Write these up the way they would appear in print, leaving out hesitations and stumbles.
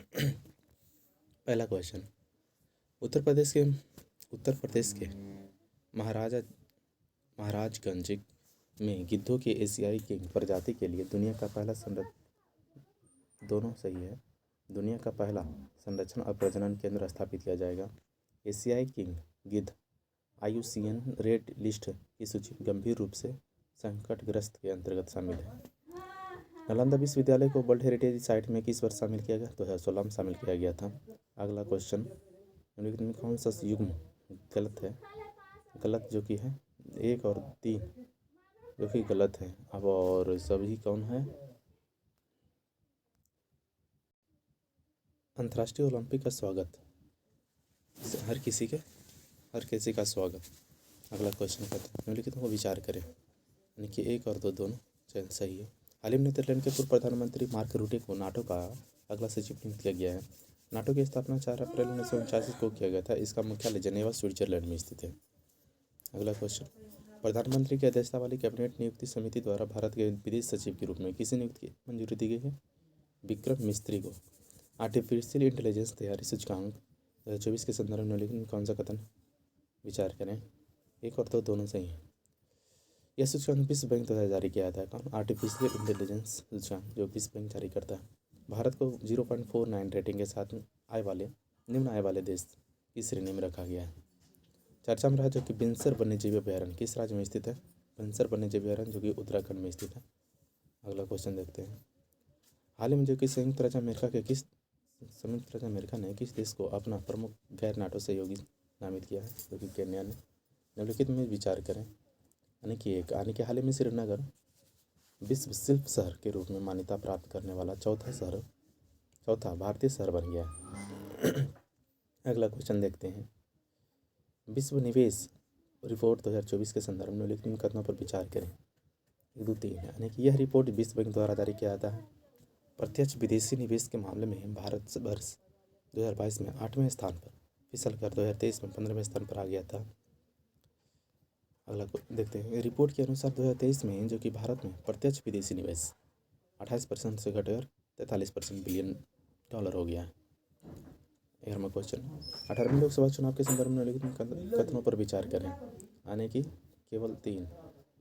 पहला क्वेश्चन, उत्तर प्रदेश के महाराजगंज में गिद्धों की एशियाई किंग प्रजाति के लिए दुनिया का पहला संरक्षण और प्रजनन केंद्र स्थापित किया जाएगा। एशियाई किंग गिद्ध IUCN रेड लिस्ट की सूची में गंभीर रूप से संकटग्रस्त के अंतर्गत शामिल है। नालंदा विश्वविद्यालय को वर्ल्ड हेरिटेज साइट में किस वर्ष शामिल किया गया? 2016 में शामिल किया गया था। अगला क्वेश्चन, निम्नलिखित में कौन सा युग्म गलत जो कि है 1 और 3 जो कि गलत है। अब और सभी कौन है? अंतर्राष्ट्रीय ओलंपिक का स्वागत, हर किसी का स्वागत। अगला क्वेश्चन कहते हैं निम्नलिखितों को विचार करें, यानी कि 1 और 2 दोनों सही है। हाल ही में नीदरलैंड के पूर्व प्रधानमंत्री मार्क रूटे को नाटो का अगला सचिव नियुक्त किया गया है। नाटो की स्थापना 4 अप्रैल 1949 को किया गया था। इसका मुख्यालय जेनेवा स्विट्जरलैंड में स्थित है। अगला क्वेश्चन, प्रधानमंत्री की अध्यक्षता वाली कैबिनेट नियुक्ति समिति द्वारा भारत के विदेश सचिव के रूप में किसे नियुक्त की मंजूरी दी गई है? विक्रम मिस्त्री को। आर्टिफिशियल इंटेलिजेंस तैयारी सूचकांक 2024 के संदर्भ में निम्नलिखित में कौन सा कथन विचार करें? 1 और 2 दोनों सही हैं। यह सूचकांक विश्व बैंक द्वारा जारी किया जाता है। कौन? आर्टिफिशियल इंटेलिजेंस सूचकांक जो विश्व बैंक जारी करता है। भारत को 0.49 रेटिंग के साथ निम्न आय वाले देश की श्रेणी में रखा गया है। चर्चा में रहा जो कि बिनसर वन्यजीव अभयारण्य किस राज्य में स्थित है? बिनसर वन्यजीव अभयारण्य जो कि उत्तराखंड में स्थित है। अगला क्वेश्चन देखते हैं, हाल ही में जो कि संयुक्त राज्य अमेरिका ने किस देश को अपना प्रमुख गैर नाटो सहयोगी नामित किया है? जो कि केन्या ने। निम्नलिखित में विचार करें, यानी कि हाल ही में श्रीनगर विश्व शिल्प शहर के रूप में मान्यता प्राप्त करने वाला चौथा भारतीय शहर बन गया है। अगला क्वेश्चन देखते हैं, विश्व निवेश रिपोर्ट 2024 के संदर्भ में निम्नलिखित कथनों पर विचार करें। 1, 2, 3 है, यानी कि यह रिपोर्ट विश्व बैंक द्वारा जारी किया जाता है। प्रत्यक्ष विदेशी निवेश के मामले में भारत वर्ष 2022 में 8वें स्थान पर फिसल कर 2023 में 15वें स्थान पर आ गया था। अगला देखते हैं, रिपोर्ट के अनुसार 2023 में जो कि भारत में प्रत्यक्ष विदेशी निवेश 28% से घटकर 43% बिलियन डॉलर हो गया है। 11वां क्वेश्चन, 18वें लोकसभा चुनाव के संदर्भ में निम्नलिखित कथनों पर विचार करें, यानी कि केवल 3,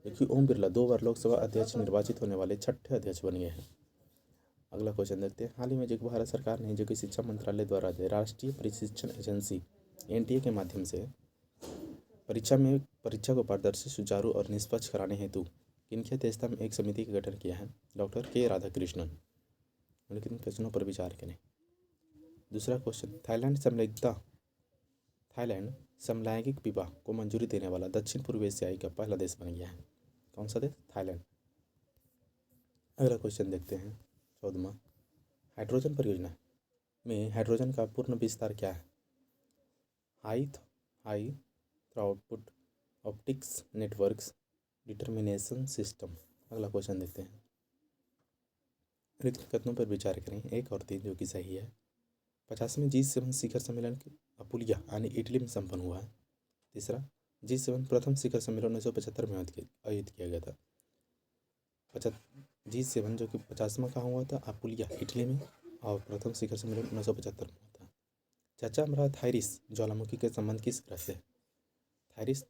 क्योंकि ओम बिरला 2 बार लोकसभा अध्यक्ष निर्वाचित होने वाले 6ठे अध्यक्ष बन गए हैं। अगला क्वेश्चन देखते हैं, हाल ही में जो भारत सरकार ने जो कि शिक्षा मंत्रालय द्वारा राष्ट्रीय प्रशिक्षण एजेंसी NTA के माध्यम से परीक्षा को पारदर्शी, सुचारू और निष्पक्ष कराने हेतु किनकी अध्यक्षता में एक समिति का गठन किया है? Doctor K Radhakrishnan. निम्नलिखित प्रश्नों पर विचार करें। दूसरा क्वेश्चन, थाईलैंड समलैंगिक विवाह को मंजूरी देने वाला दक्षिण पूर्व एशियाई का पहला देश बन गया है। कौन सा देश? थाईलैंड। अगला क्वेश्चन देखते हैं, 14वां, हाइड्रोजन परियोजना में हाइड्रोजन का पूर्ण विस्तार क्या है? High throughput optics networks determination system. अगला क्वेश्चन देखते हैं, कथनों पर विचार करें। 1 और 3 जो कि सही है। 50वें G7 शिखर सम्मेलन अपुलिया यानी इटली में संपन्न हुआ है। तीसरा, G7 प्रथम शिखर सम्मेलन 1975 में आयोजित किया गया था। G7 जो कि 50वां कहाँ हुआ था? अपुलिया इटली में, और प्रथम शिखर सम्मेलन 1975 में हुआ था। चर्चा में रहा थाइरिस ज्वालामुखी के संबंध किस ग्रह से? थाइरिस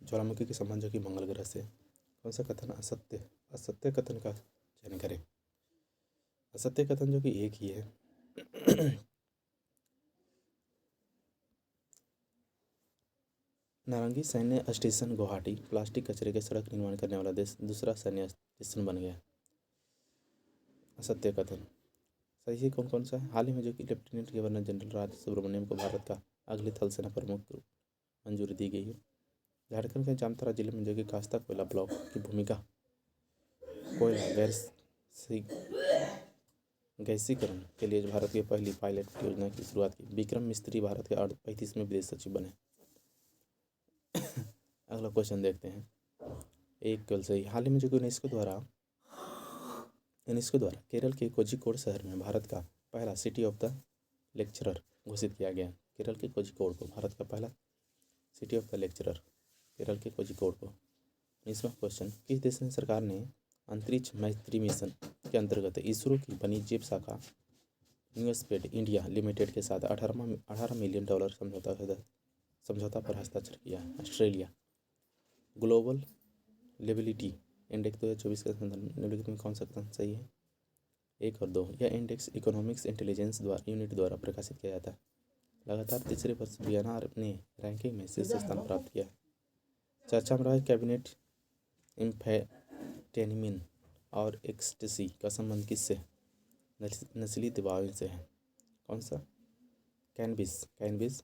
ज्वालामुखी के संबंध जो कि मंगल ग्रह से। कौन सा कथन असत्य कथन का चयन करें? असत्य कथन जो कि एक ही है। नारंगी सैन्य स्टेशन गुवाहाटी प्लास्टिक कचरे के सड़क निर्माण करने वाला देश दूसरा सैन्य स्टेशन बन गया। असत्य कथन। सही कौन कौन सा है? हाल ही में जो कि लेफ्टिनेंट गवर्नर जनरल राज सुब्रमण्यम को भारत का अगले थल सेना प्रमुख मंजूरी दी गई है। झारखंड के जामताड़ा जिले में जो कि कास्ता कोयला ब्लॉक की भूमिका कोयला गैसीकरण के लिए भारत की पहली पायलट योजना की शुरुआत की। विक्रम मिस्त्री भारत के 35वें विदेश सचिव बने। अगला क्वेश्चन देखते हैं, 1 कल सही। हाल ही में जो कि यूनेस्को द्वारा केरल के कोझिकोड शहर में भारत का पहला सिटी ऑफ द लेक्चरर घोषित किया गया। केरल के कोझिकोड को भारत का पहला city of the lecturer, Kerala के कोझिकोड को। 19वां क्वेश्चन, किस देश ने सरकार ने अंतरिक्ष मैत्री मिशन के अंतर्गत इसरो की वाणिज्य शाखा न्यूस्पेड इंडिया लिमिटेड के साथ 18 मिलियन डॉलर समझौता पर हस्ताक्षर किया है। ऑस्ट्रेलिया ग्लोबल लिबिलिटी इंडेक्स 2024 के संदर्भ में निम्नलिखित में कौन सा कथन सही है? 1 और 2। यह इंडेक्स इकोनॉमिक्स इंटेलिजेंस यूनिट द्वारा प्रकाशित किया जाता है। लगातार तीसरे वर्ष बीएनआर ने रैंकिंग में शीर्ष स्थान प्राप्त किया है। चर्चा में रहा कैबिनेट एम्फेटेमिन और एक्सटेसी का संबंध किससे? नस्ली दवाओं से है। कौन सा? कैनबिस,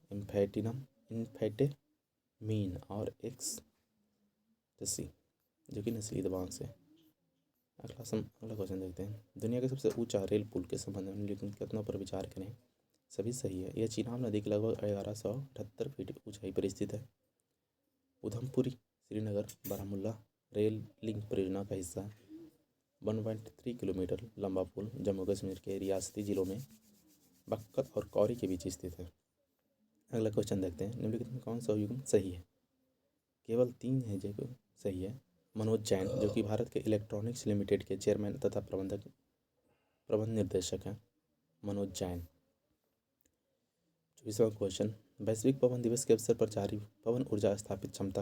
एम्फेटेमीन और एक्सटेसी जो कि नस्ली दवाओं से है। अगला क्वेश्चन देखते हैं। दुनिया का सबसे ऊंचा रेल पुल के संबंध में निम्नलिखित कथनों पर विचार करें। सभी सही है। यह चिनाब नदी के लगभग 1178 फीट ऊंचाई पर स्थित है। उधमपुरी श्रीनगर बारामूला रेल लिंक परियोजना का हिस्सा 1.3 किलोमीटर लंबा पुल जम्मू कश्मीर के रियासती जिलों में बक्कर और कौरी के बीच स्थित है। अगला क्वेश्चन देखते हैं। निम्नलिखित में कौन सा युग्म सही है? केवल 3 है जो सही है। मनोज जैन जो कि भारत के इलेक्ट्रॉनिक्स लिमिटेड के चेयरमैन तथा प्रबंध निर्देशक हैं। मनोज जैन। 24वां क्वेश्चन। वैश्विक पवन दिवस के अवसर पर जारी पवन ऊर्जा स्थापित क्षमता